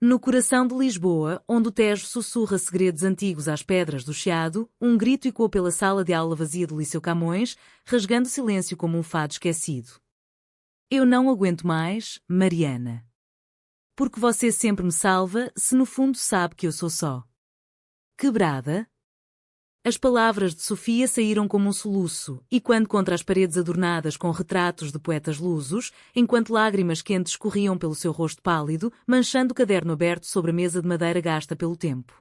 No coração de Lisboa, onde o Tejo sussurra segredos antigos às pedras do Chiado, um grito ecoou pela sala de aula vazia do Liceu Camões, rasgando o silêncio como um fado esquecido. Eu não aguento mais, Mariana. Porque você sempre me salva, se no fundo sabe que eu sou só quebrada? As palavras de Sofia saíram como um soluço, e quando contra as paredes adornadas com retratos de poetas lusos, enquanto lágrimas quentes corriam pelo seu rosto pálido, manchando o caderno aberto sobre a mesa de madeira gasta pelo tempo.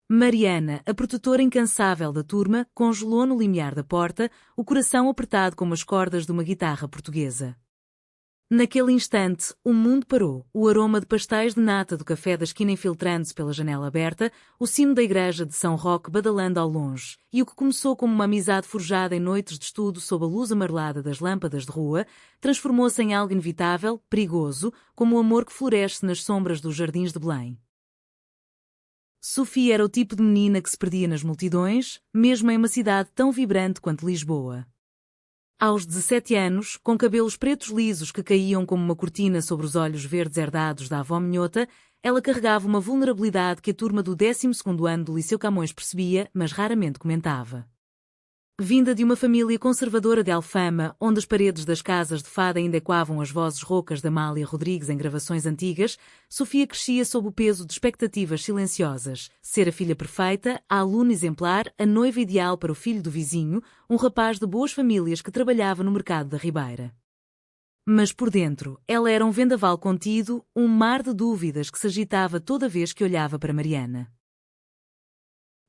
Mariana, a protetora incansável da turma, congelou no limiar da porta, o coração apertado como as cordas de uma guitarra portuguesa. Naquele instante, o mundo parou, o aroma de pastéis de nata do café da esquina infiltrando-se pela janela aberta, o sino da igreja de São Roque badalando ao longe, e o que começou como uma amizade forjada em noites de estudo sob a luz amarelada das lâmpadas de rua, transformou-se em algo inevitável, perigoso, como o amor que floresce nas sombras dos jardins de Belém. Sofia era o tipo de menina que se perdia nas multidões, mesmo em uma cidade tão vibrante quanto Lisboa. Aos 17 anos, com cabelos pretos lisos que caíam como uma cortina sobre os olhos verdes herdados da avó minhota, ela carregava uma vulnerabilidade que a turma do 12º ano do Liceu Camões percebia, mas raramente comentava. Vinda de uma família conservadora de Alfama, onde as paredes das casas de fada ainda ecoavam as vozes roucas de Amália Rodrigues em gravações antigas, Sofia crescia sob o peso de expectativas silenciosas. Ser a filha perfeita, a aluna exemplar, a noiva ideal para o filho do vizinho, um rapaz de boas famílias que trabalhava no mercado da Ribeira. Mas por dentro, ela era um vendaval contido, um mar de dúvidas que se agitava toda vez que olhava para Mariana.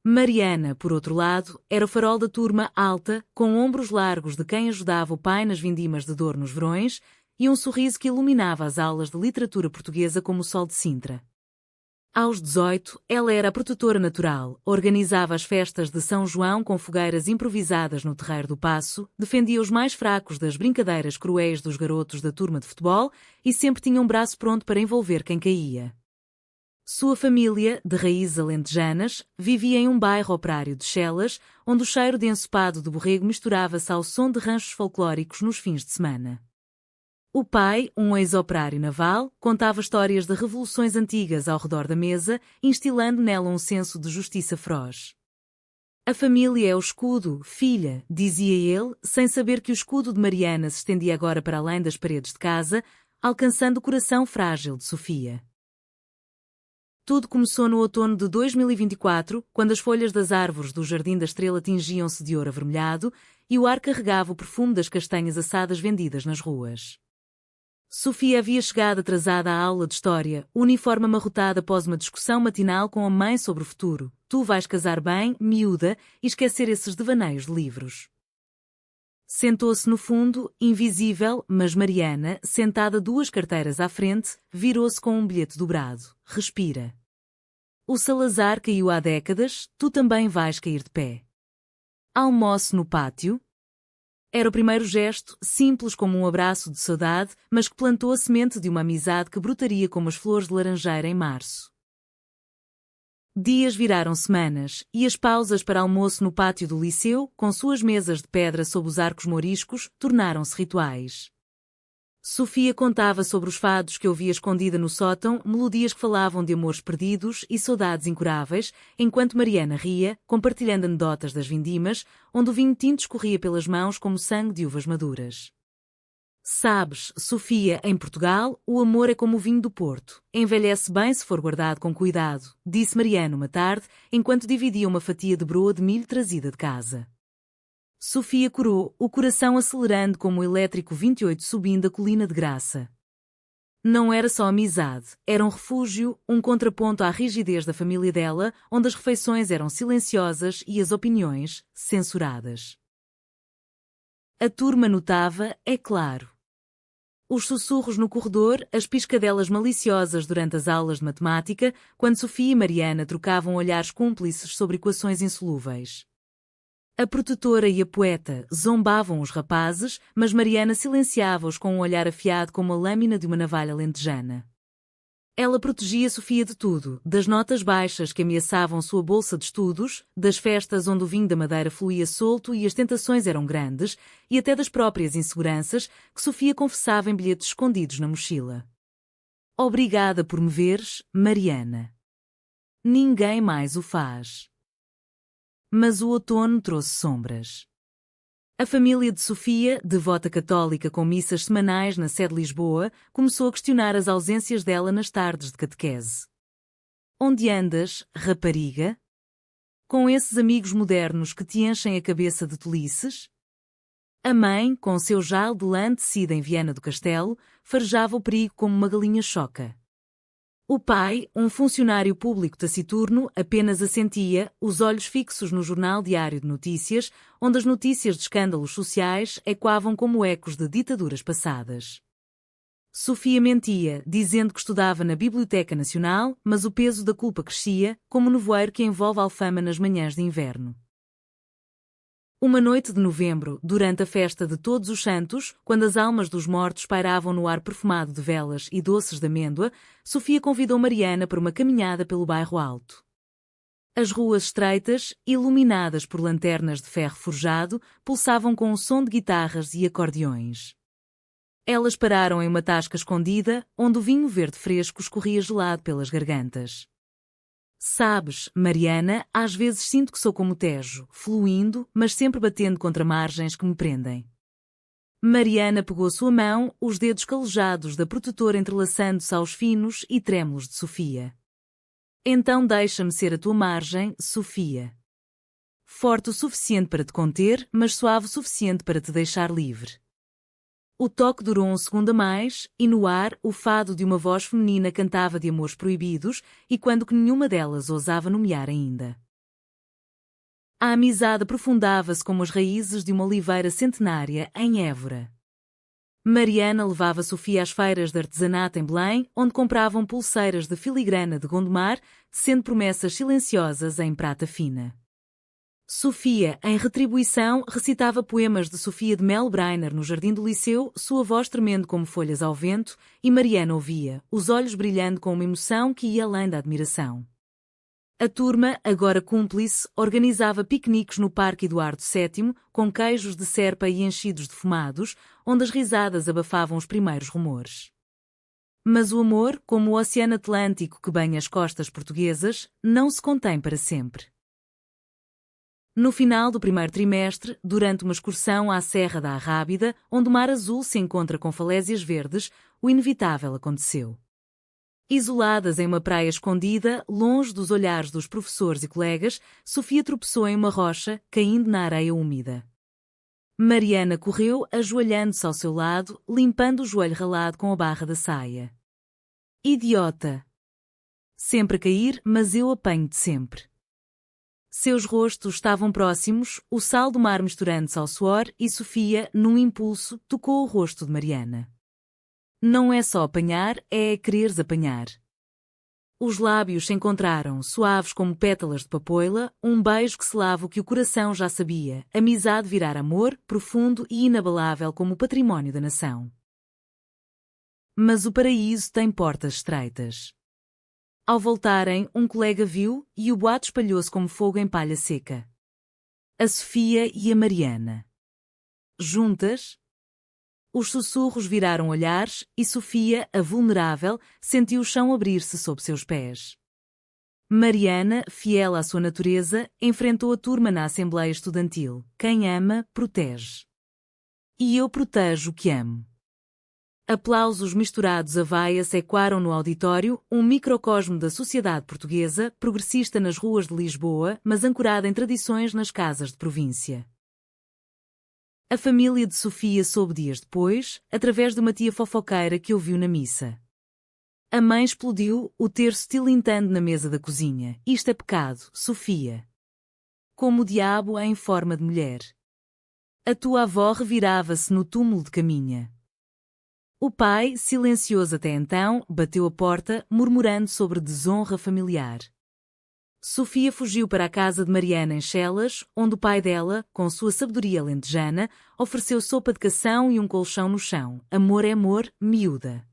Mariana, por outro lado, era o farol da turma alta, com ombros largos de quem ajudava o pai nas vindimas de dor nos verões, e um sorriso que iluminava as aulas de literatura portuguesa como o sol de Sintra. Aos 18, ela era a protetora natural, organizava as festas de São João com fogueiras improvisadas no terreiro do Paço, defendia os mais fracos das brincadeiras cruéis dos garotos da turma de futebol e sempre tinha um braço pronto para envolver quem caía. Sua família, de raízes alentejanas, vivia em um bairro operário de Chelas, onde o cheiro de ensopado de borrego misturava-se ao som de ranchos folclóricos nos fins de semana. O pai, um ex-operário naval, contava histórias de revoluções antigas ao redor da mesa, instilando nela um senso de justiça feroz. A família é o escudo, filha, dizia ele, sem saber que o escudo de Mariana se estendia agora para além das paredes de casa, alcançando o coração frágil de Sofia. Tudo começou no outono de 2024, quando as folhas das árvores do Jardim da Estrela tingiam-se de ouro avermelhado e o ar carregava o perfume das castanhas assadas vendidas nas ruas. Sofia havia chegado atrasada à aula de história, uniforme amarrotada após uma discussão matinal com a mãe sobre o futuro. Tu vais casar bem, miúda, e esquecer esses devaneios de livros. Sentou-se no fundo, invisível, mas Mariana, sentada 2 carteiras à frente, virou-se com um bilhete dobrado. Respira. O Salazar caiu há décadas, tu também vais cair de pé. Almoço no pátio. Era o primeiro gesto, simples como um abraço de saudade, mas que plantou a semente de uma amizade que brotaria como as flores de laranjeira em março. Dias viraram semanas, e as pausas para almoço no pátio do liceu, com suas mesas de pedra sob os arcos mouriscos, tornaram-se rituais. Sofia contava sobre os fados que ouvia escondida no sótão, melodias que falavam de amores perdidos e saudades incuráveis, enquanto Mariana ria, compartilhando anedotas das vindimas, onde o vinho tinto escorria pelas mãos como sangue de uvas maduras. Sabes, Sofia, em Portugal, o amor é como o vinho do Porto. Envelhece bem se for guardado com cuidado, disse Mariana uma tarde, enquanto dividia uma fatia de broa de milho trazida de casa. Sofia corou, o coração acelerando como o elétrico 28 subindo a colina de Graça. Não era só amizade, era um refúgio, um contraponto à rigidez da família dela, onde as refeições eram silenciosas e as opiniões, censuradas. A turma notava, é claro. Os sussurros no corredor, as piscadelas maliciosas durante as aulas de matemática, quando Sofia e Mariana trocavam olhares cúmplices sobre equações insolúveis. A protetora e a poeta zombavam os rapazes, mas Mariana silenciava-os com um olhar afiado como a lâmina de uma navalha lentejana. Ela protegia Sofia de tudo, das notas baixas que ameaçavam sua bolsa de estudos, das festas onde o vinho da Madeira fluía solto e as tentações eram grandes, e até das próprias inseguranças que Sofia confessava em bilhetes escondidos na mochila. Obrigada por me veres, Mariana. Ninguém mais o faz. Mas o outono trouxe sombras. A família de Sofia, devota católica com missas semanais na sede de Lisboa, começou a questionar as ausências dela nas tardes de catequese. Onde andas, rapariga? Com esses amigos modernos que te enchem a cabeça de tolices? A mãe, com seu jal de lã tecida em Viana do Castelo, farejava o perigo como uma galinha choca. O pai, um funcionário público taciturno, apenas assentia, os olhos fixos no jornal diário de notícias, onde as notícias de escândalos sociais ecoavam como ecos de ditaduras passadas. Sofia mentia, dizendo que estudava na Biblioteca Nacional, mas o peso da culpa crescia, como o nevoeiro que envolve a Alfama nas manhãs de inverno. Uma noite de novembro, durante a festa de Todos os Santos, quando as almas dos mortos pairavam no ar perfumado de velas e doces de amêndoa, Sofia convidou Mariana para uma caminhada pelo bairro Alto. As ruas estreitas, iluminadas por lanternas de ferro forjado, pulsavam com o som de guitarras e acordeões. Elas pararam em uma tasca escondida, onde o vinho verde fresco escorria gelado pelas gargantas. Sabes, Mariana, às vezes sinto que sou como o Tejo, fluindo, mas sempre batendo contra margens que me prendem. Mariana pegou sua mão, os dedos calejados da protetora entrelaçando-se aos finos e trêmulos de Sofia. Então deixa-me ser a tua margem, Sofia. Forte o suficiente para te conter, mas suave o suficiente para te deixar livre. O toque durou um segundo a mais, e no ar, o fado de uma voz feminina cantava de amores proibidos, e quando que nenhuma delas ousava nomear ainda. A amizade aprofundava-se como as raízes de uma oliveira centenária em Évora. Mariana levava Sofia às feiras de artesanato em Belém, onde compravam pulseiras de filigrana de Gondomar, sendo promessas silenciosas em prata fina. Sofia, em retribuição, recitava poemas de Sofia de Mel Brainer no jardim do liceu, sua voz tremendo como folhas ao vento, e Mariana ouvia, os olhos brilhando com uma emoção que ia além da admiração. A turma, agora cúmplice, organizava piqueniques no Parque Eduardo VII, com queijos de serpa e enchidos defumados, onde as risadas abafavam os primeiros rumores. Mas o amor, como o oceano Atlântico que banha as costas portuguesas, não se contém para sempre. No final do primeiro trimestre, durante uma excursão à Serra da Arrábida, onde o mar azul se encontra com falésias verdes, o inevitável aconteceu. Isoladas em uma praia escondida, longe dos olhares dos professores e colegas, Sofia tropeçou em uma rocha, caindo na areia úmida. Mariana correu, ajoelhando-se ao seu lado, limpando o joelho ralado com a barra da saia. Idiota! Sempre a cair, mas eu apanho-te sempre. Seus rostos estavam próximos, o sal do mar misturando-se ao suor, e Sofia, num impulso, tocou o rosto de Mariana. Não é só apanhar, é quereres apanhar. Os lábios se encontraram, suaves como pétalas de papoila, um beijo que selava o que o coração já sabia, amizade virar amor, profundo e inabalável como o património da nação. Mas o paraíso tem portas estreitas. Ao voltarem, um colega viu, e o boato espalhou-se como fogo em palha seca. A Sofia e a Mariana. Juntas? Os sussurros viraram olhares, e Sofia, a vulnerável, sentiu o chão abrir-se sob seus pés. Mariana, fiel à sua natureza, enfrentou a turma na Assembleia Estudantil. Quem ama, protege. E eu protejo o que amo. Aplausos misturados a vaias ecoaram no auditório, um microcosmo da sociedade portuguesa, progressista nas ruas de Lisboa, mas ancorada em tradições nas casas de província. A família de Sofia soube dias depois, através de uma tia fofoqueira que ouviu na missa. A mãe explodiu, o terço tilintando na mesa da cozinha. Isto é pecado, Sofia. Como o diabo em forma de mulher. A tua avó revirava-se no túmulo de caminha. O pai, silencioso até então, bateu a porta, murmurando sobre desonra familiar. Sofia fugiu para a casa de Mariana em Chelas, onde o pai dela, com sua sabedoria lentejana, ofereceu sopa de cação e um colchão no chão. Amor é amor, miúda.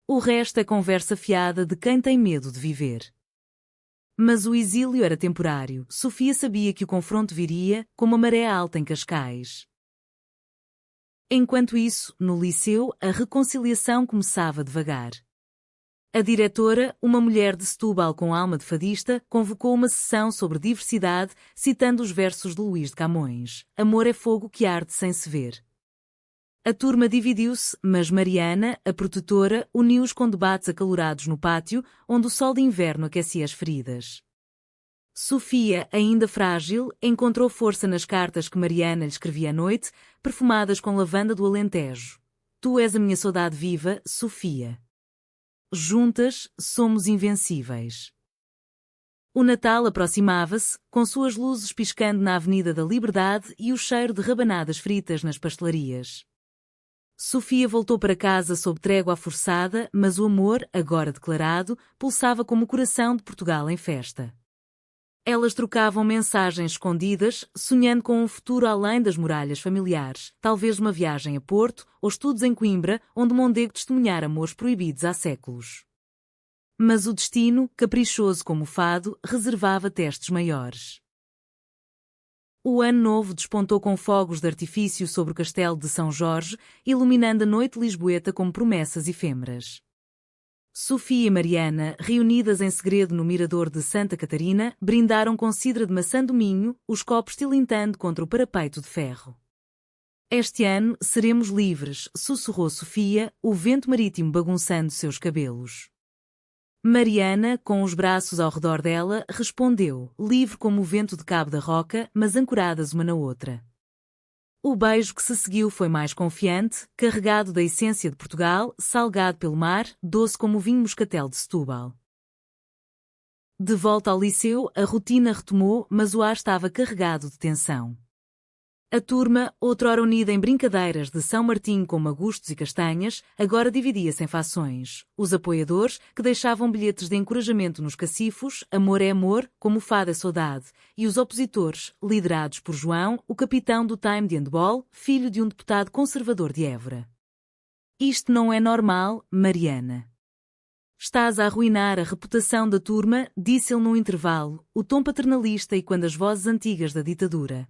O resto é conversa fiada de quem tem medo de viver. Mas o exílio era temporário. Sofia sabia que o confronto viria, como a maré alta em Cascais. Enquanto isso, no liceu, a reconciliação começava devagar. A diretora, uma mulher de Setúbal com alma de fadista, convocou uma sessão sobre diversidade, citando os versos de Luís de Camões: Amor é fogo que arde sem se ver. A turma dividiu-se, mas Mariana, a protetora, uniu-os com debates acalorados no pátio, onde o sol de inverno aquecia as feridas. Sofia, ainda frágil, encontrou força nas cartas que Mariana lhe escrevia à noite, perfumadas com lavanda do Alentejo. Tu és a minha saudade viva, Sofia. Juntas, somos invencíveis. O Natal aproximava-se, com suas luzes piscando na Avenida da Liberdade e o cheiro de rabanadas fritas nas pastelarias. Sofia voltou para casa sob trégua forçada, mas o amor, agora declarado, pulsava como o coração de Portugal em festa. Elas trocavam mensagens escondidas, sonhando com um futuro além das muralhas familiares, talvez uma viagem a Porto ou estudos em Coimbra, onde Mondego testemunhara amores proibidos há séculos. Mas o destino, caprichoso como o fado, reservava testes maiores. O ano novo despontou com fogos de artifício sobre o castelo de São Jorge, iluminando a noite lisboeta como promessas efêmeras. Sofia e Mariana, reunidas em segredo no mirador de Santa Catarina, brindaram com cidra de maçã do Minho, os copos tilintando contra o parapeito de ferro. Este ano seremos livres, sussurrou Sofia, o vento marítimo bagunçando seus cabelos. Mariana, com os braços ao redor dela, respondeu, livre como o vento de Cabo da Roca, mas ancoradas uma na outra. O beijo que se seguiu foi mais confiante, carregado da essência de Portugal, salgado pelo mar, doce como o vinho moscatel de Setúbal. De volta ao liceu, a rotina retomou, mas o ar estava carregado de tensão. A turma, outrora unida em brincadeiras de São Martinho com magustos e castanhas, agora dividia-se em fações. Os apoiadores, que deixavam bilhetes de encorajamento nos cacifos, amor é amor, como fado é saudade, e os opositores, liderados por João, o capitão do time de handball, filho de um deputado conservador de Évora. Isto não é normal, Mariana. Estás a arruinar a reputação da turma, disse ele num intervalo, o tom paternalista e quando as vozes antigas da ditadura.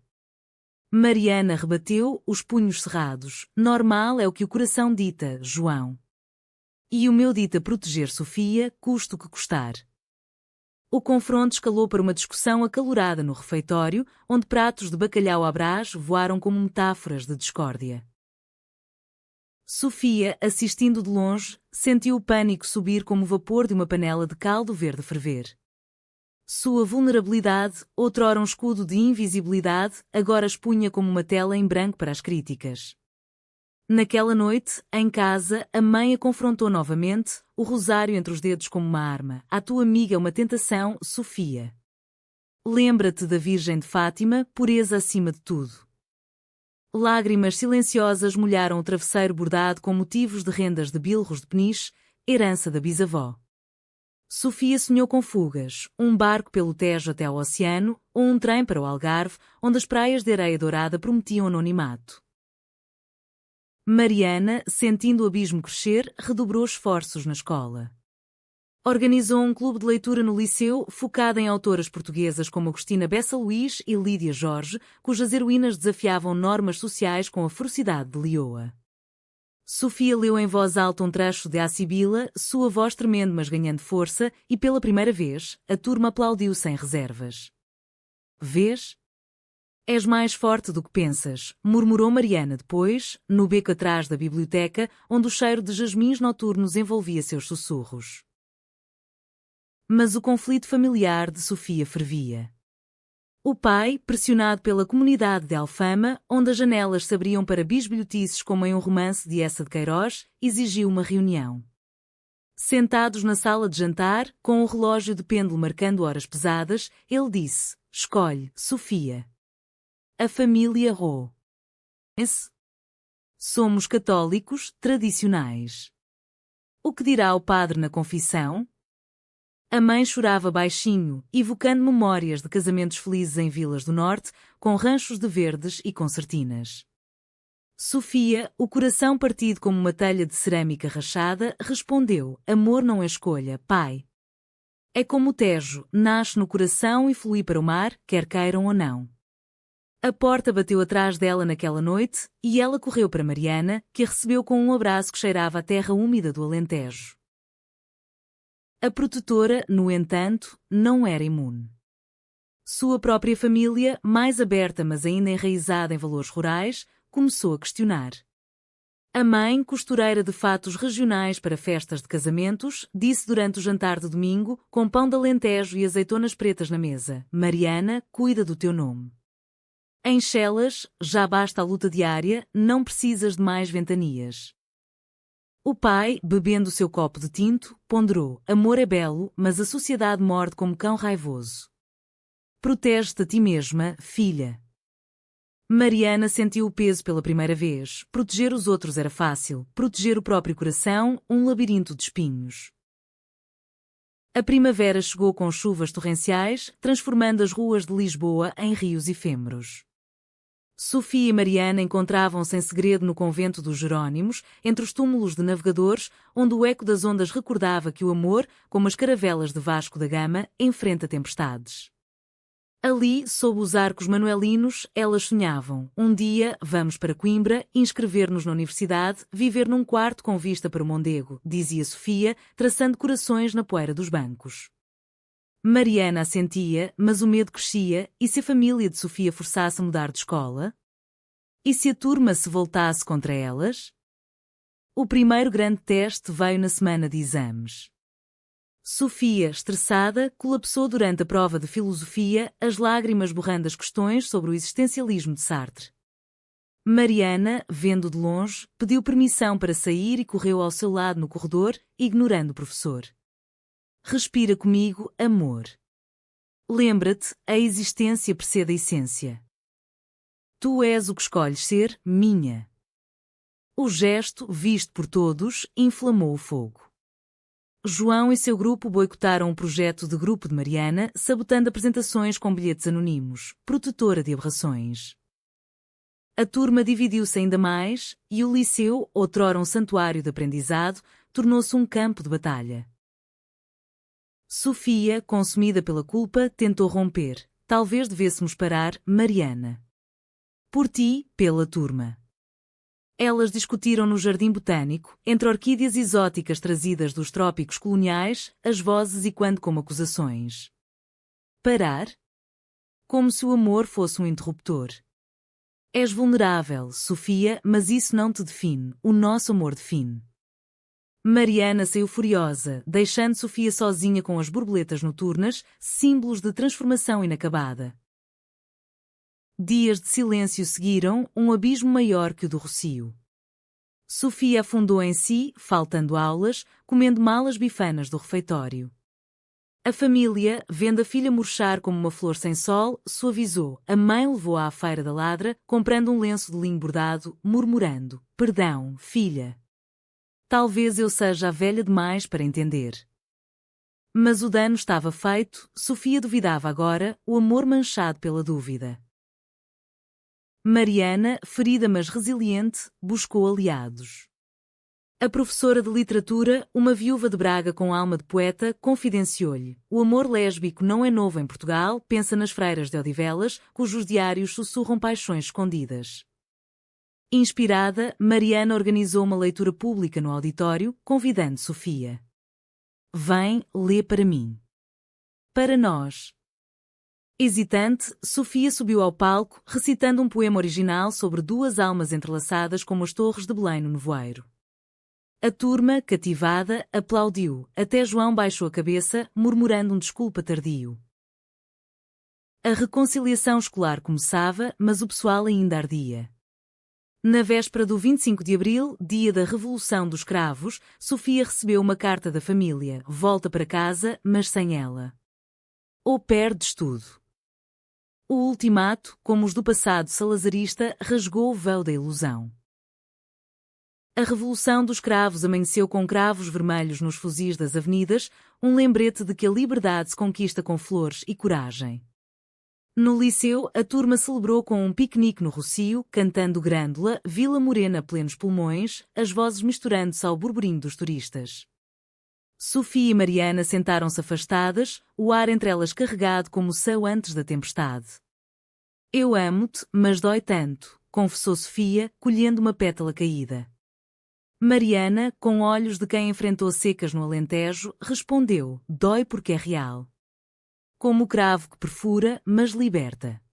Mariana rebateu, os punhos cerrados. Normal é o que o coração dita, João. E o meu dita proteger Sofia, custe o que custar. O confronto escalou para uma discussão acalorada no refeitório, onde pratos de bacalhau à brás voaram como metáforas de discórdia. Sofia, assistindo de longe, sentiu o pânico subir como o vapor de uma panela de caldo verde ferver. Sua vulnerabilidade, outrora um escudo de invisibilidade, agora expunha como uma tela em branco para as críticas. Naquela noite, em casa, a mãe a confrontou novamente, o rosário entre os dedos como uma arma. A tua amiga é uma tentação, Sofia. Lembra-te da Virgem de Fátima, pureza acima de tudo. Lágrimas silenciosas molharam o travesseiro bordado com motivos de rendas de bilros de peniche, herança da bisavó. Sofia sonhou com fugas, um barco pelo Tejo até ao oceano, ou um trem para o Algarve, onde as praias de areia dourada prometiam anonimato. Mariana, sentindo o abismo crescer, redobrou esforços na escola. Organizou um clube de leitura no liceu, focado em autoras portuguesas como Agostina Bessa Luís e Lídia Jorge, cujas heroínas desafiavam normas sociais com a ferocidade de Leoa. Sofia leu em voz alta um trecho de A Sibila, sua voz tremendo mas ganhando força, e pela primeira vez, a turma aplaudiu sem reservas. Vês? És mais forte do que pensas, murmurou Mariana depois, no beco atrás da biblioteca, onde o cheiro de jasmins noturnos envolvia seus sussurros. Mas o conflito familiar de Sofia fervia. O pai, pressionado pela comunidade de Alfama, onde as janelas se abriam para bisbilhotices como em um romance de Eça de Queiroz, exigiu uma reunião. Sentados na sala de jantar, com o relógio de pêndulo marcando horas pesadas, ele disse, escolhe, Sofia. A família Rô. Somos católicos, tradicionais. O que dirá o padre na confissão? A mãe chorava baixinho, evocando memórias de casamentos felizes em vilas do norte, com ranchos de verdes e concertinas. Sofia, o coração partido como uma telha de cerâmica rachada, respondeu, amor não é escolha, pai. É como o Tejo, nasce no coração e flui para o mar, quer queiram ou não. A porta bateu atrás dela naquela noite, e ela correu para Mariana, que a recebeu com um abraço que cheirava a terra úmida do Alentejo. A protetora, no entanto, não era imune. Sua própria família, mais aberta mas ainda enraizada em valores rurais, começou a questionar. A mãe, costureira de fatos regionais para festas de casamentos, disse durante o jantar de domingo, com pão de alentejo e azeitonas pretas na mesa: Mariana, cuida do teu nome. Em Chelas, já basta a luta diária, não precisas de mais ventanias. O pai, bebendo seu copo de tinto, ponderou: amor é belo, mas a sociedade morde como cão raivoso. Protege-te a ti mesma, filha. Mariana sentiu o peso pela primeira vez. Proteger os outros era fácil, proteger o próprio coração, um labirinto de espinhos. A primavera chegou com chuvas torrenciais, transformando as ruas de Lisboa em rios efêmeros. Sofia e Mariana encontravam-se em segredo no convento dos Jerónimos, entre os túmulos de navegadores, onde o eco das ondas recordava que o amor, como as caravelas de Vasco da Gama, enfrenta tempestades. Ali, sob os arcos manuelinos, elas sonhavam: um dia vamos para Coimbra, inscrever-nos na universidade, viver num quarto com vista para o Mondego, dizia Sofia, traçando corações na poeira dos bancos. Mariana assentia, mas o medo crescia. E se a família de Sofia forçasse a mudar de escola? E se a turma se voltasse contra elas? O primeiro grande teste veio na semana de exames. Sofia, estressada, colapsou durante a prova de filosofia, as lágrimas borrando as questões sobre o existencialismo de Sartre. Mariana, vendo de longe, pediu permissão para sair e correu ao seu lado no corredor, ignorando o professor. Respira comigo, amor. Lembra-te, a existência precede a essência. Tu és o que escolhes ser, minha. O gesto, visto por todos, inflamou o fogo. João e seu grupo boicotaram o projeto de grupo de Mariana, sabotando apresentações com bilhetes anónimos, protetora de aberrações. A turma dividiu-se ainda mais, e o liceu, outrora um santuário de aprendizado, tornou-se um campo de batalha. Sofia, consumida pela culpa, tentou romper. Talvez devêssemos parar, Mariana. Por ti, pela turma. Elas discutiram no jardim botânico, entre orquídeas exóticas trazidas dos trópicos coloniais, as vozes ecoando como acusações. Parar? Como se o amor fosse um interruptor. És vulnerável, Sofia, mas isso não te define, o nosso amor define. Mariana saiu furiosa, deixando Sofia sozinha com as borboletas noturnas, símbolos de transformação inacabada. Dias de silêncio seguiram, um abismo maior que o do Rocio. Sofia afundou em si, faltando aulas, comendo malas bifanas do refeitório. A família, vendo a filha murchar como uma flor sem sol, suavizou. A mãe levou-a à feira da Ladra, comprando um lenço de linho bordado, murmurando: perdão, filha. Talvez eu seja a velha demais para entender. Mas o dano estava feito, Sofia duvidava agora, o amor manchado pela dúvida. Mariana, ferida mas resiliente, buscou aliados. A professora de literatura, uma viúva de Braga com alma de poeta, confidenciou-lhe: o amor lésbico não é novo em Portugal, pensa nas freiras de Odivelas, cujos diários sussurram paixões escondidas. Inspirada, Mariana organizou uma leitura pública no auditório, convidando Sofia. Vem, lê para mim. Para nós. Hesitante, Sofia subiu ao palco, recitando um poema original sobre duas almas entrelaçadas como as torres de Belém no nevoeiro. A turma, cativada, aplaudiu, até João baixou a cabeça, murmurando um desculpa tardio. A reconciliação escolar começava, mas o pessoal ainda ardia. Na véspera do 25 de abril, dia da Revolução dos Cravos, Sofia recebeu uma carta da família: volta para casa, mas sem ela. Ou perdes tudo. O ultimato, como os do passado salazarista, rasgou o véu da ilusão. A Revolução dos Cravos amanheceu com cravos vermelhos nos fuzis das avenidas, um lembrete de que a liberdade se conquista com flores e coragem. No liceu, a turma celebrou com um piquenique no Rocio, cantando Grândola, Vila Morena a plenos pulmões, as vozes misturando-se ao burburinho dos turistas. Sofia e Mariana sentaram-se afastadas, o ar entre elas carregado como o céu antes da tempestade. Eu amo-te, mas dói tanto, confessou Sofia, colhendo uma pétala caída. Mariana, com olhos de quem enfrentou secas no Alentejo, respondeu: dói porque é real. Como o cravo que perfura, mas liberta.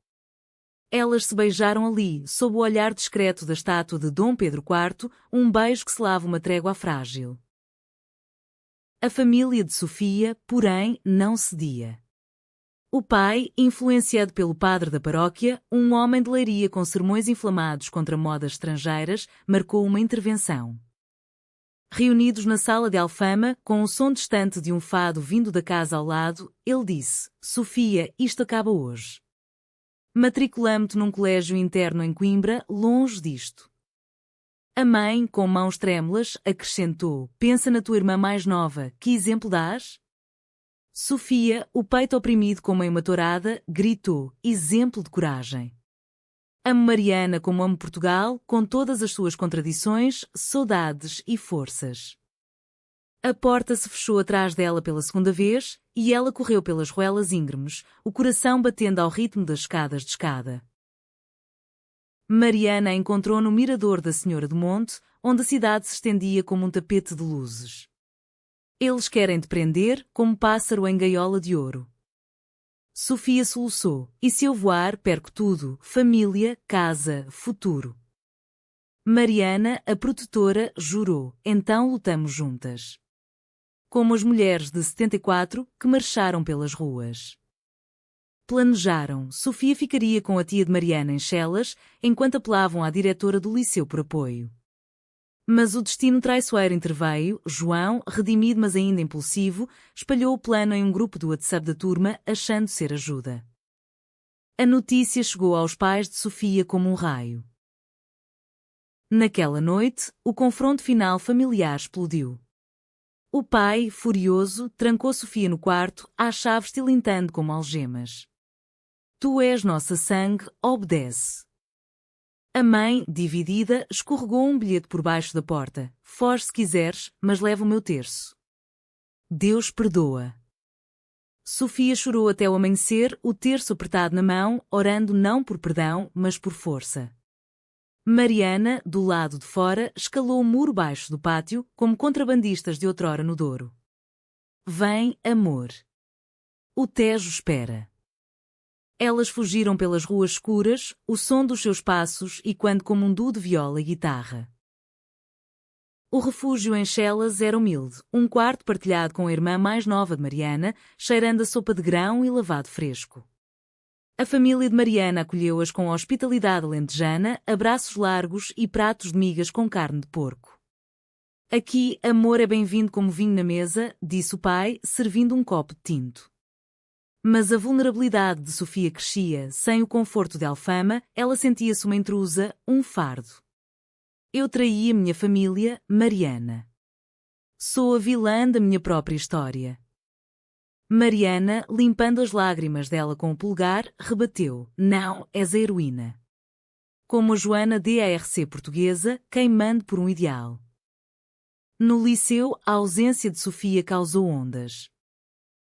Elas se beijaram ali, sob o olhar discreto da estátua de Dom Pedro IV, um beijo que selava uma trégua frágil. A família de Sofia, porém, não cedia. O pai, influenciado pelo padre da paróquia, um homem de Leiria com sermões inflamados contra modas estrangeiras, marcou uma intervenção. Reunidos na sala de Alfama, com o som distante de um fado vindo da casa ao lado, ele disse: Sofia, isto acaba hoje. Matriculamo-te num colégio interno em Coimbra, longe disto. A mãe, com mãos trêmulas, acrescentou: pensa na tua irmã mais nova, que exemplo dás? Sofia, o peito oprimido como em uma tourada, gritou: exemplo de coragem. Amo Mariana como amo Portugal, com todas as suas contradições, saudades e forças. A porta se fechou atrás dela pela segunda vez, e ela correu pelas ruelas íngremes, o coração batendo ao ritmo das escadas de escada. Mariana a encontrou no mirador da Senhora do Monte, onde a cidade se estendia como um tapete de luzes. Eles querem te prender, como pássaro em gaiola de ouro. Sofia soluçou: e se eu voar, perco tudo, família, casa, futuro. Mariana, a protetora, jurou: então lutamos juntas. Como as mulheres de 74, que marcharam pelas ruas. Planejaram: Sofia ficaria com a tia de Mariana em Chelas, enquanto apelavam à diretora do liceu por apoio. Mas o destino traiçoeiro interveio. João, redimido mas ainda impulsivo, espalhou o plano em um grupo do WhatsApp da turma, achando ser ajuda. A notícia chegou aos pais de Sofia como um raio. Naquela noite, o confronto final familiar explodiu. O pai, furioso, trancou Sofia no quarto, às chaves tilintando como algemas. Tu és nossa sangue, obedece. A mãe, dividida, escorregou um bilhete por baixo da porta. Foge se quiseres, mas leva o meu terço. Deus perdoa. Sofia chorou até o amanhecer, o terço apertado na mão, orando não por perdão, mas por força. Mariana, do lado de fora, escalou o muro baixo do pátio, como contrabandistas de outrora no Douro. Vem, amor. O Tejo espera. Elas fugiram pelas ruas escuras, o som dos seus passos ecoando como um duo de viola e guitarra. O refúgio em Chelas era humilde, um quarto partilhado com a irmã mais nova de Mariana, cheirando a sopa de grão e lavado fresco. A família de Mariana acolheu-as com hospitalidade alentejana, abraços largos e pratos de migas com carne de porco. Aqui, amor é bem-vindo como vinho na mesa, disse o pai, servindo um copo de tinto. Mas a vulnerabilidade de Sofia crescia, sem o conforto de Alfama, ela sentia-se uma intrusa, um fardo. Eu traí a minha família, Mariana. Sou a vilã da minha própria história. Mariana, limpando as lágrimas dela com o polegar, rebateu: não, és a heroína. Como a Joana d'Arc portuguesa, queimando por um ideal. No liceu, a ausência de Sofia causou ondas.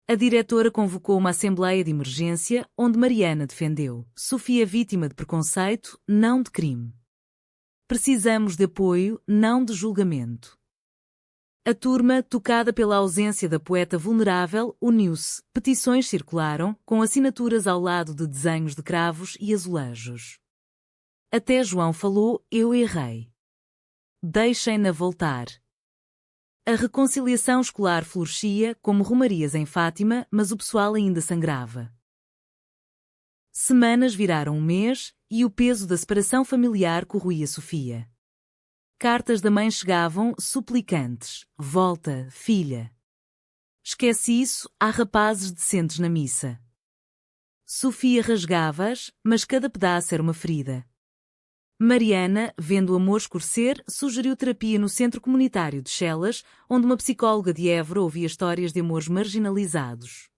A diretora convocou uma assembleia de emergência, onde Mariana defendeu: Sofia vítima de preconceito, não de crime. Precisamos de apoio, não de julgamento. A turma, tocada pela ausência da poeta vulnerável, uniu-se. Petições circularam, com assinaturas ao lado de desenhos de cravos e azulejos. Até João falou: eu errei. Deixem-na voltar. A reconciliação escolar florescia como romarias em Fátima, mas o pessoal ainda sangrava. Semanas viraram um mês, e o peso da separação familiar corroía Sofia. Cartas da mãe chegavam, suplicantes: volta, filha. Esquece isso, há rapazes decentes na missa. Sofia rasgava-as, mas cada pedaço era uma ferida. Mariana, vendo o amor escurecer, sugeriu terapia no Centro Comunitário de Chelas, onde uma psicóloga de Évora ouvia histórias de amores marginalizados.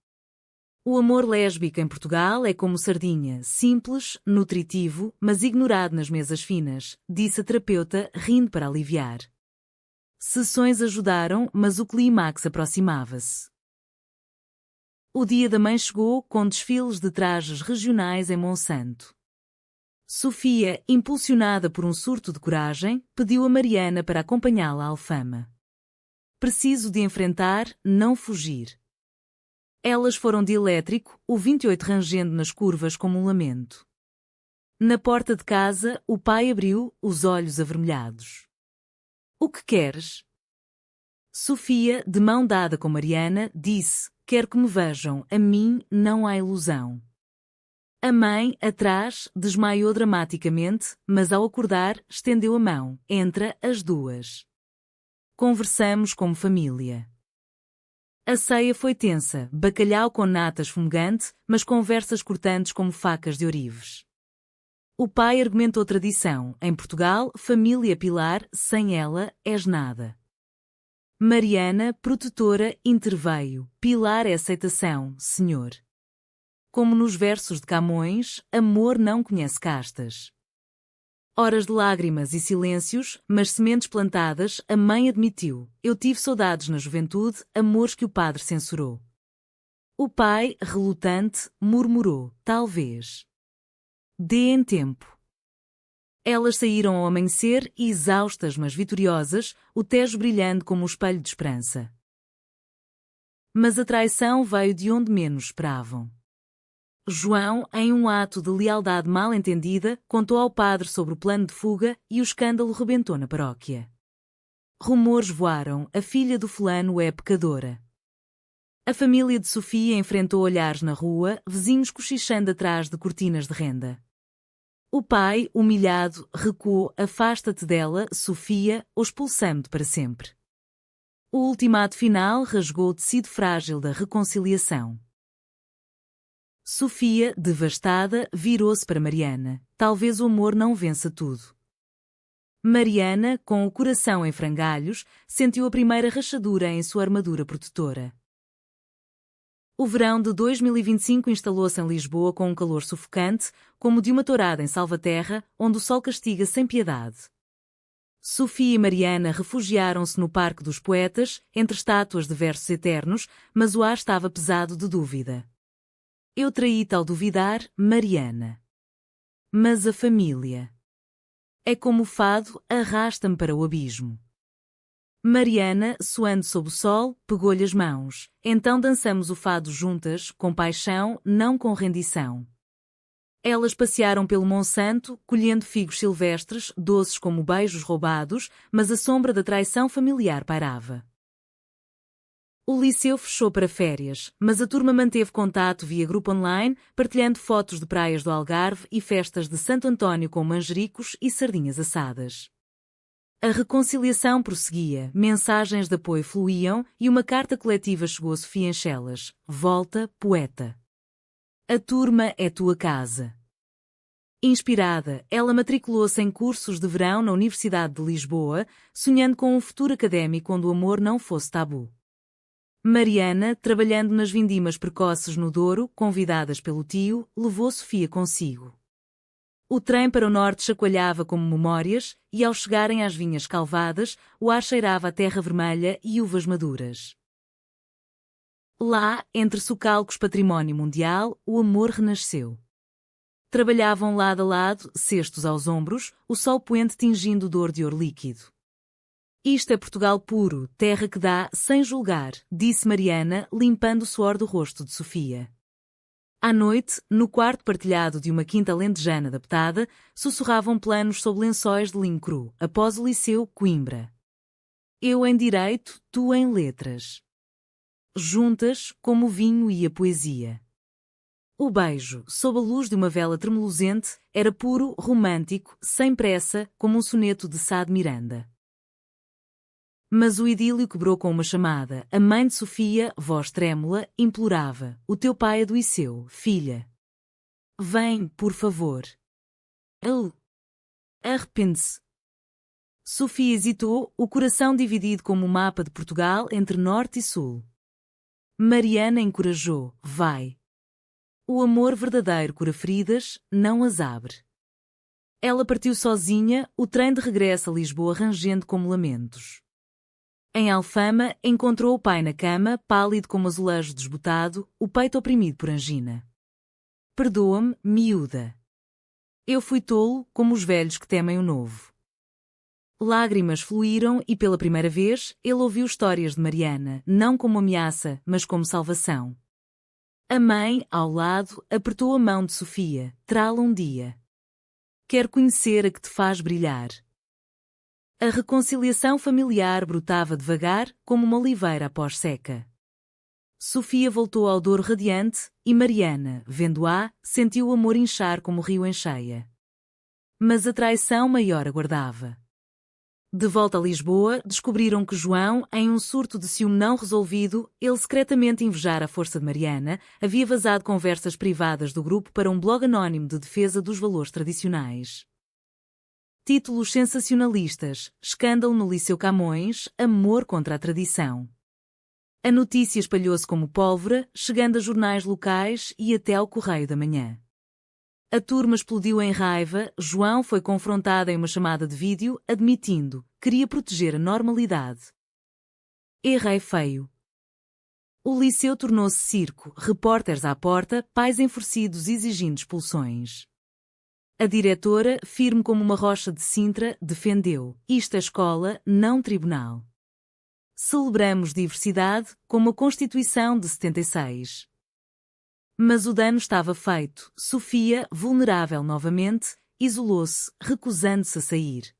O amor lésbico em Portugal é como sardinha, simples, nutritivo, mas ignorado nas mesas finas, disse a terapeuta, rindo para aliviar. Sessões ajudaram, mas o clímax aproximava-se. O dia da mãe chegou, com desfiles de trajes regionais em Monsanto. Sofia, impulsionada por um surto de coragem, pediu a Mariana para acompanhá-la à Alfama. Preciso de enfrentar, não fugir. Elas foram de elétrico, o 28 rangendo nas curvas como um lamento. Na porta de casa, o pai abriu, os olhos avermelhados. O que queres? Sofia, de mão dada com Mariana, disse: quero que me vejam, a mim não há ilusão. A mãe, atrás, desmaiou dramaticamente, mas ao acordar, estendeu a mão, entre as duas. Conversamos como família. A ceia foi tensa, bacalhau com natas fumegante, mas conversas cortantes como facas de ourives. O pai argumentou tradição, em Portugal, família pilar, sem ela, és nada. Mariana, protetora, interveio, pilar é aceitação, senhor. Como nos versos de Camões, amor não conhece castas. Horas de lágrimas e silêncios, mas sementes plantadas, a mãe admitiu: eu tive saudades na juventude, amores que o padre censurou. O pai, relutante, murmurou: talvez. Dê em tempo. Elas saíram ao amanhecer, exaustas mas vitoriosas, o Tejo brilhando como um espelho de esperança. Mas a traição veio de onde menos esperavam. João, em um ato de lealdade mal entendida, contou ao padre sobre o plano de fuga e o escândalo rebentou na paróquia. Rumores voaram: a filha do fulano é pecadora. A família de Sofia enfrentou olhares na rua, vizinhos cochichando atrás de cortinas de renda. O pai, humilhado, recuou: afasta-te dela, Sofia, ou expulsamo-te para sempre. O ultimato final rasgou o tecido frágil da reconciliação. Sofia, devastada, virou-se para Mariana. Talvez o amor não vença tudo. Mariana, com o coração em frangalhos, sentiu a primeira rachadura em sua armadura protetora. O verão de 2025 instalou-se em Lisboa com um calor sufocante, como de uma tourada em Salvaterra, onde o sol castiga sem piedade. Sofia e Mariana refugiaram-se no Parque dos Poetas, entre estátuas de versos eternos, mas o ar estava pesado de dúvida. Eu traí-te ao duvidar, Mariana. Mas a família. É como o fado, arrasta-me para o abismo. Mariana, suando sob o sol, pegou-lhe as mãos. Então dançamos o fado juntas, com paixão, não com rendição. Elas passearam pelo Monsanto, colhendo figos silvestres, doces como beijos roubados, mas a sombra da traição familiar pairava. O liceu fechou para férias, mas a turma manteve contato via grupo online, partilhando fotos de praias do Algarve e festas de Santo António com manjericos e sardinhas assadas. A reconciliação prosseguia, mensagens de apoio fluíam e uma carta coletiva chegou a Sofia em Chelas: volta, poeta. A turma é tua casa. Inspirada, ela matriculou-se em cursos de verão na Universidade de Lisboa, sonhando com um futuro académico onde o amor não fosse tabu. Mariana, trabalhando nas vindimas precoces no Douro, convidadas pelo tio, levou Sofia consigo. O trem para o norte chacoalhava como memórias, e ao chegarem às vinhas calvadas, o ar cheirava a terra vermelha e uvas maduras. Lá, entre socalcos património mundial, o amor renasceu. Trabalhavam lado a lado, cestos aos ombros, o sol poente tingindo o dor de ouro líquido. Isto é Portugal puro, terra que dá, sem julgar, disse Mariana, limpando o suor do rosto de Sofia. À noite, no quarto partilhado de uma quinta alentejana adaptada, sussurravam planos sob lençóis de linho cru, após o liceu, Coimbra. Eu em direito, tu em letras. Juntas, como o vinho e a poesia. O beijo, sob a luz de uma vela tremulosente, era puro, romântico, sem pressa, como um soneto de Sá de Miranda. Mas o idílio quebrou com uma chamada. A mãe de Sofia, voz trêmula, implorava: o teu pai adoeceu, filha. Vem, por favor. Ele arrepende-se. Sofia hesitou, o coração dividido como o mapa de Portugal entre norte e sul. Mariana encorajou: vai. O amor verdadeiro cura feridas, não as abre. Ela partiu sozinha, o trem de regresso a Lisboa rangendo como lamentos. Em Alfama, encontrou o pai na cama, pálido como azulejo desbotado, o peito oprimido por angina. Perdoa-me, miúda. Eu fui tolo, como os velhos que temem o novo. Lágrimas fluíram e pela primeira vez, ele ouviu histórias de Mariana, não como ameaça, mas como salvação. A mãe, ao lado, apertou a mão de Sofia, trá-la um dia. Quero conhecer a que te faz brilhar. A reconciliação familiar brotava devagar, como uma oliveira após seca. Sofia voltou ao Douro radiante, e Mariana, vendo-a, sentiu o amor inchar como o rio em cheia. Mas a traição maior aguardava. De volta a Lisboa, descobriram que João, em um surto de ciúme não resolvido, ele secretamente invejara a força de Mariana, havia vazado conversas privadas do grupo para um blog anónimo de defesa dos valores tradicionais. Títulos sensacionalistas: Escândalo no Liceu Camões, amor contra a tradição. A notícia espalhou-se como pólvora, chegando a jornais locais e até ao Correio da Manhã. A turma explodiu em raiva, João foi confrontado em uma chamada de vídeo, admitindo, queria proteger a normalidade. Errei feio. O liceu tornou-se circo, repórteres à porta, pais enfurecidos exigindo expulsões. A diretora, firme como uma rocha de Sintra, defendeu, isto é escola, não tribunal. Celebramos diversidade, como a Constituição de 76. Mas o dano estava feito. Sofia, vulnerável novamente, isolou-se, recusando-se a sair.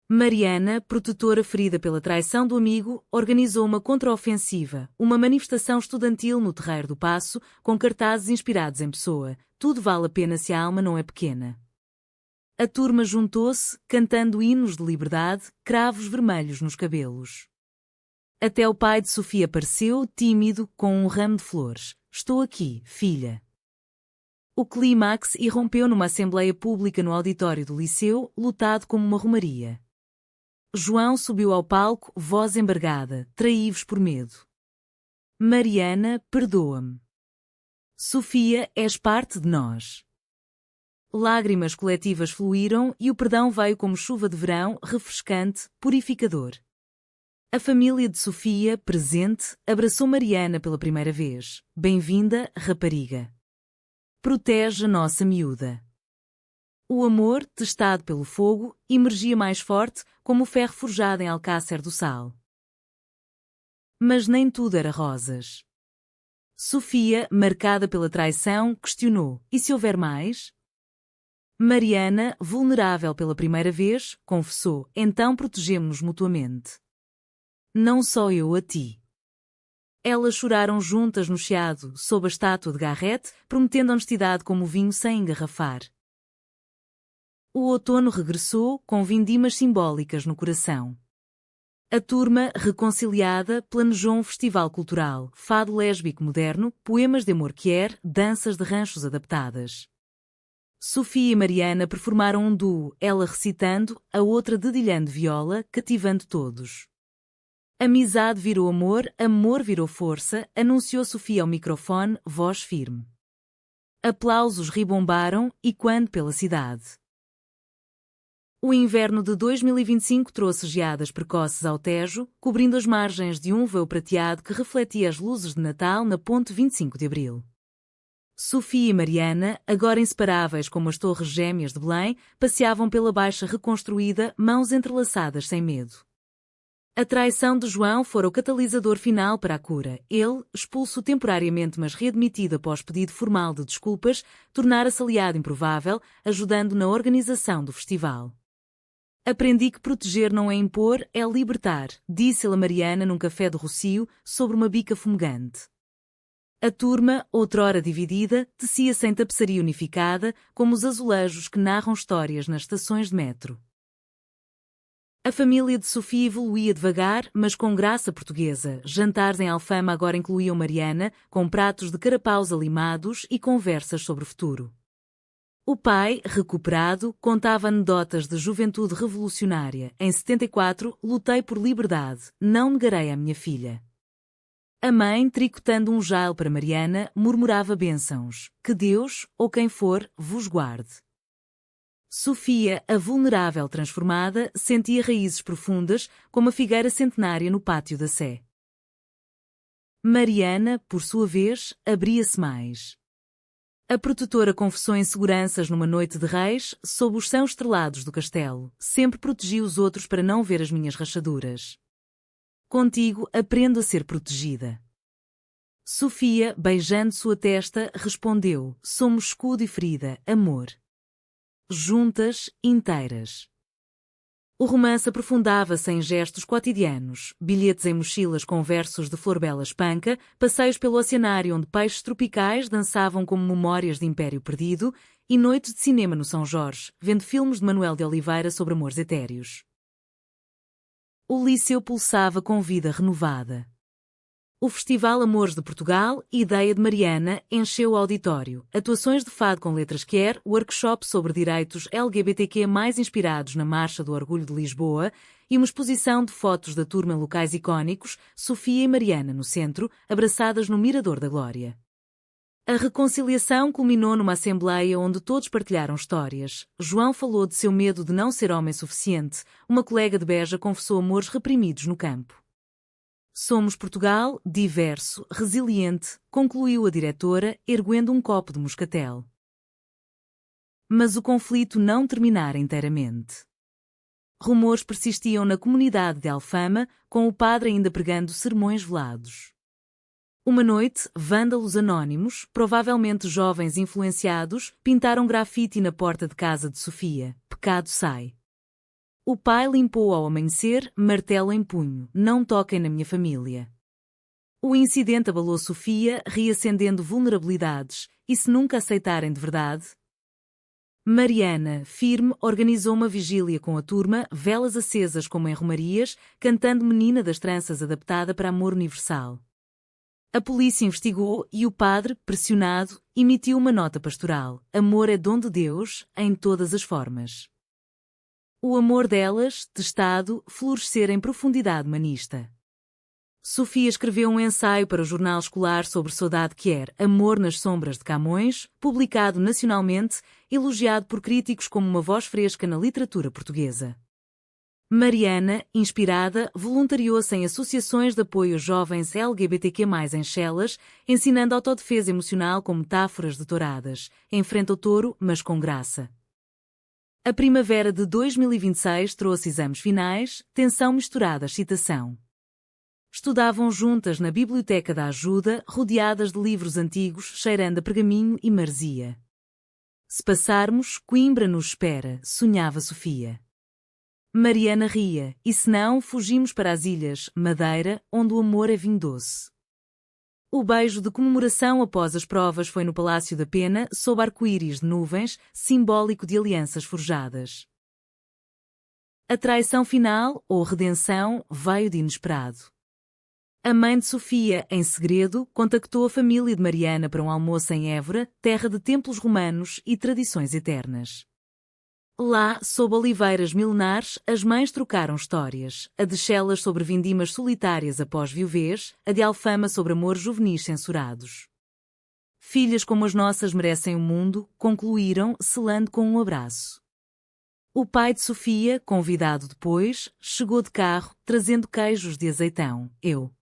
Mariana, protetora ferida pela traição do amigo, organizou uma contraofensiva, uma manifestação estudantil no Terreiro do Paço, com cartazes inspirados em Pessoa. Tudo vale a pena se a alma não é pequena. A turma juntou-se, cantando hinos de liberdade, cravos vermelhos nos cabelos. Até o pai de Sofia apareceu, tímido, com um ramo de flores. Estou aqui, filha. O clímax irrompeu numa assembleia pública no auditório do liceu, lotado como uma romaria. João subiu ao palco, voz embargada, traí-vos por medo. Mariana, perdoa-me. Sofia, és parte de nós. Lágrimas coletivas fluíram e o perdão veio como chuva de verão, refrescante, purificador. A família de Sofia, presente, abraçou Mariana pela primeira vez. Bem-vinda, rapariga. Protege a nossa miúda. O amor, testado pelo fogo, emergia mais forte, como o ferro forjado em Alcácer do Sal. Mas nem tudo era rosas. Sofia, marcada pela traição, questionou: e se houver mais? Mariana, vulnerável pela primeira vez, confessou: então protegemo-nos mutuamente. Não só eu a ti. Elas choraram juntas no chiado, sob a estátua de Garrett, prometendo honestidade como o vinho sem engarrafar. O outono regressou, com vindimas simbólicas no coração. A turma, reconciliada, planejou um festival cultural, fado lésbico moderno, poemas de amor quer, danças de ranchos adaptadas. Sofia e Mariana performaram um duo, ela recitando, a outra dedilhando viola, cativando todos. Amizade virou amor, amor virou força, anunciou Sofia ao microfone, voz firme. Aplausos ribombaram, e quando pela cidade. O inverno de 2025 trouxe geadas precoces ao Tejo, cobrindo as margens de um véu prateado que refletia as luzes de Natal na ponte 25 de Abril. Sofia e Mariana, agora inseparáveis como as torres gêmeas de Belém, passeavam pela Baixa reconstruída, mãos entrelaçadas sem medo. A traição de João fora o catalisador final para a cura. Ele, expulso temporariamente mas readmitido após pedido formal de desculpas, tornara-se aliado improvável, ajudando na organização do festival. Aprendi que proteger não é impor, é libertar, disse-lhe a Mariana num café de Rocio, sobre uma bica fumegante. A turma, outrora dividida, tecia-se em tapeçaria unificada, como os azulejos que narram histórias nas estações de metro. A família de Sofia evoluía devagar, mas com graça portuguesa. Jantares em Alfama agora incluíam Mariana, com pratos de carapaus alimados e conversas sobre o futuro. O pai, recuperado, contava anedotas de juventude revolucionária. Em 74, lutei por liberdade, não negarei à minha filha. A mãe, tricotando um jail para Mariana, murmurava bênçãos. Que Deus, ou quem for, vos guarde. Sofia, a vulnerável transformada, sentia raízes profundas, como a figueira centenária no pátio da Sé. Mariana, por sua vez, abria-se mais. A protetora confessou inseguranças numa noite de reis, sob os sãos estrelados do castelo. Sempre protegi os outros para não ver as minhas rachaduras. Contigo aprendo a ser protegida. Sofia, beijando sua testa, respondeu: somos escudo e ferida, amor. Juntas, inteiras. O romance aprofundava-se em gestos cotidianos, bilhetes em mochilas com versos de Florbela Espanca, passeios pelo oceanário onde peixes tropicais dançavam como memórias de Império Perdido e noites de cinema no São Jorge, vendo filmes de Manuel de Oliveira sobre amores etéreos. O Liceu pulsava com vida renovada. O Festival Amores de Portugal, ideia de Mariana, encheu o auditório. Atuações de fado com letras quer, workshop sobre direitos LGBTQ mais inspirados na Marcha do Orgulho de Lisboa e uma exposição de fotos da turma em locais icónicos, Sofia e Mariana no centro, abraçadas no Mirador da Glória. A reconciliação culminou numa assembleia onde todos partilharam histórias. João falou de seu medo de não ser homem suficiente. Uma colega de Beja confessou amores reprimidos no campo. Somos Portugal, diverso, resiliente, concluiu a diretora, erguendo um copo de moscatel. Mas o conflito não terminara inteiramente. Rumores persistiam na comunidade de Alfama, com o padre ainda pregando sermões velados. Uma noite, vândalos anónimos, provavelmente jovens influenciados, pintaram grafite na porta de casa de Sofia. Pecado sai. O pai limpou ao amanhecer, martelo em punho. Não toquem na minha família. O incidente abalou Sofia, reacendendo vulnerabilidades. E se nunca aceitarem de verdade? Mariana, firme, organizou uma vigília com a turma, velas acesas como em romarias, cantando Menina das Tranças adaptada para Amor Universal. A polícia investigou e o padre, pressionado, emitiu uma nota pastoral. Amor é dom de Deus, em todas as formas. O amor delas, testado, florescer em profundidade humanista. Sofia escreveu um ensaio para o jornal escolar sobre saudade quer, Amor nas Sombras de Camões, publicado nacionalmente, elogiado por críticos como uma voz fresca na literatura portuguesa. Mariana, inspirada, voluntariou-se em associações de apoio a jovens LGBTQ+, em Chelas, ensinando autodefesa emocional com metáforas de touradas. Enfrenta o touro, mas com graça. A primavera de 2026 trouxe exames finais, tensão misturada à excitação. Estudavam juntas na biblioteca da ajuda, rodeadas de livros antigos, cheirando a pergaminho e maresia. Se passarmos, Coimbra nos espera, sonhava Sofia. Mariana ria, e se não, fugimos para as ilhas, Madeira, onde o amor é vinho doce. O beijo de comemoração após as provas foi no Palácio da Pena, sob arco-íris de nuvens, simbólico de alianças forjadas. A traição final, ou redenção, veio de inesperado. A mãe de Sofia, em segredo, contactou a família de Mariana para um almoço em Évora, terra de templos romanos e tradições eternas. Lá, sob oliveiras milenares, as mães trocaram histórias, a de Chelas sobre vindimas solitárias após viuvez, a de Alfama sobre amores juvenis censurados. Filhas como as nossas merecem o mundo, concluíram, selando com um abraço. O pai de Sofia, convidado depois, chegou de carro, trazendo queijos de azeitão. Eu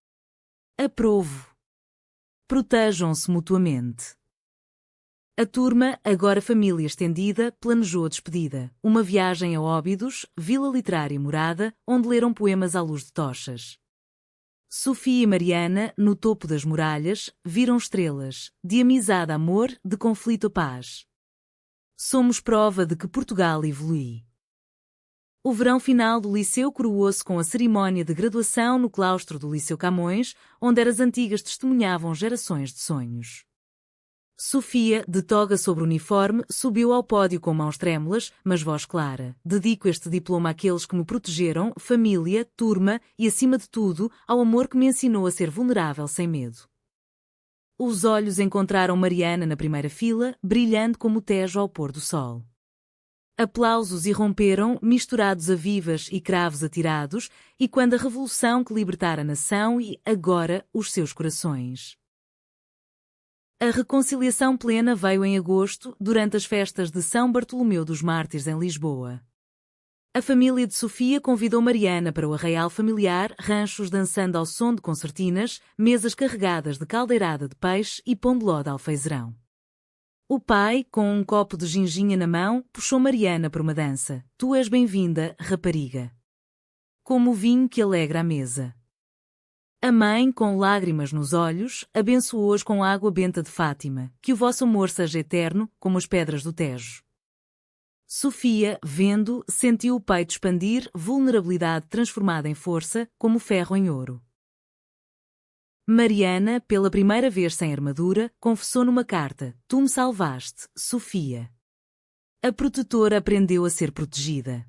aprovo. Protejam-se mutuamente. A turma, agora família estendida, planejou a despedida. Uma viagem a Óbidos, vila literária morada, onde leram poemas à luz de tochas. Sofia e Mariana, no topo das muralhas, viram estrelas, de amizade a amor, de conflito a paz. Somos prova de que Portugal evolui. O verão final do Liceu coroou-se com a cerimónia de graduação no claustro do Liceu Camões, onde as antigas testemunhavam gerações de sonhos. Sofia, de toga sobre o uniforme, subiu ao pódio com mãos trêmulas, mas voz clara. Dedico este diploma àqueles que me protegeram, família, turma e, acima de tudo, ao amor que me ensinou a ser vulnerável sem medo. Os olhos encontraram Mariana na primeira fila, brilhando como o Tejo ao pôr do sol. Aplausos irromperam, misturados a vivas e cravos atirados, e quando a revolução que libertara a nação e, agora, os seus corações. A reconciliação plena veio em agosto, durante as festas de São Bartolomeu dos Mártires em Lisboa. A família de Sofia convidou Mariana para o arraial familiar, ranchos dançando ao som de concertinas, mesas carregadas de caldeirada de peixe e pão de ló de alfeizerão. O pai, com um copo de ginginha na mão, puxou Mariana para uma dança. Tu és bem-vinda, rapariga. Como o vinho que alegra a mesa. A mãe, com lágrimas nos olhos, abençoou-os com a água benta de Fátima, que o vosso amor seja eterno, como as pedras do Tejo. Sofia, vendo, sentiu o peito expandir, vulnerabilidade transformada em força, como ferro em ouro. Mariana, pela primeira vez sem armadura, confessou numa carta: Tu me salvaste, Sofia. A protetora aprendeu a ser protegida.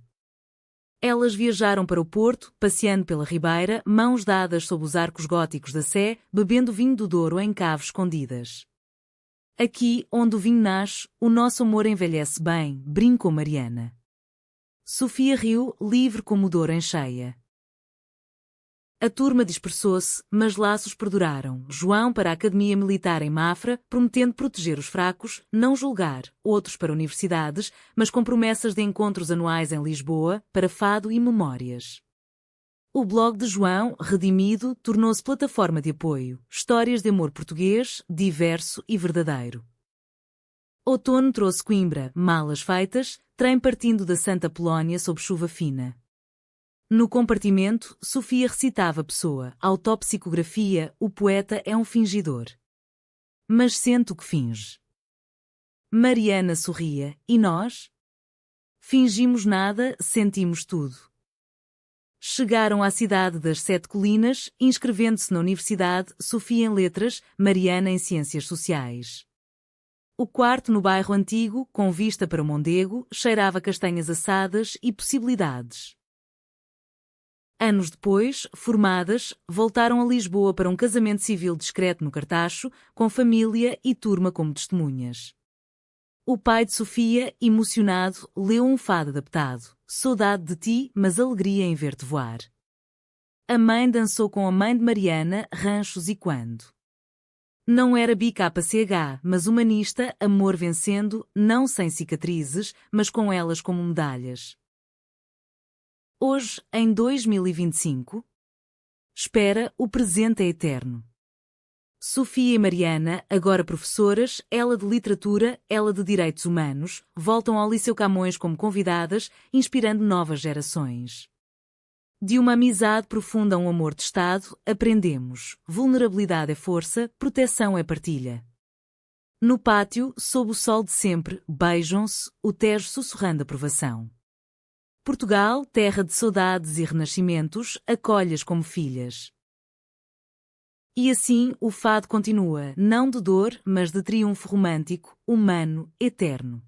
Elas viajaram para o Porto, passeando pela Ribeira, mãos dadas sob os arcos góticos da Sé, bebendo vinho do Douro em caves escondidas. Aqui, onde o vinho nasce, o nosso amor envelhece bem, brincou Mariana. Sofia riu, livre como o Douro em cheia. A turma dispersou-se, mas laços perduraram. João para a Academia Militar em Mafra, prometendo proteger os fracos, não julgar, outros para universidades, mas com promessas de encontros anuais em Lisboa, para fado e memórias. O blog de João, redimido, tornou-se plataforma de apoio. Histórias de amor português, diverso e verdadeiro. Outono trouxe Coimbra, malas feitas, trem partindo da Santa Polónia sob chuva fina. No compartimento, Sofia recitava Pessoa, autopsicografia, o poeta é um fingidor. Mas sente o que finge. Mariana sorria, e nós? Fingimos nada, sentimos tudo. Chegaram à cidade das Sete Colinas, inscrevendo-se na universidade, Sofia em letras, Mariana em ciências sociais. O quarto no bairro antigo, com vista para Mondego, cheirava castanhas assadas e possibilidades. Anos depois, formadas, voltaram a Lisboa para um casamento civil discreto no Cartacho, com família e turma como testemunhas. O pai de Sofia, emocionado, leu um fado adaptado. Saudade de ti, mas alegria em ver-te voar. A mãe dançou com a mãe de Mariana, ranchos e quando. Não era BKCH, mas humanista, amor vencendo, não sem cicatrizes, mas com elas como medalhas. Hoje, em 2025? Espera, o presente é eterno. Sofia e Mariana, agora professoras, ela de literatura, ela de direitos humanos, voltam ao Liceu Camões como convidadas, inspirando novas gerações. De uma amizade profunda a um amor de Estado, aprendemos: vulnerabilidade é força, proteção é partilha. No pátio, sob o sol de sempre, beijam-se, o Tejo sussurrando aprovação. Portugal, terra de saudades e renascimentos, acolhe-as como filhas. E assim o fado continua, não de dor, mas de triunfo romântico, humano, eterno.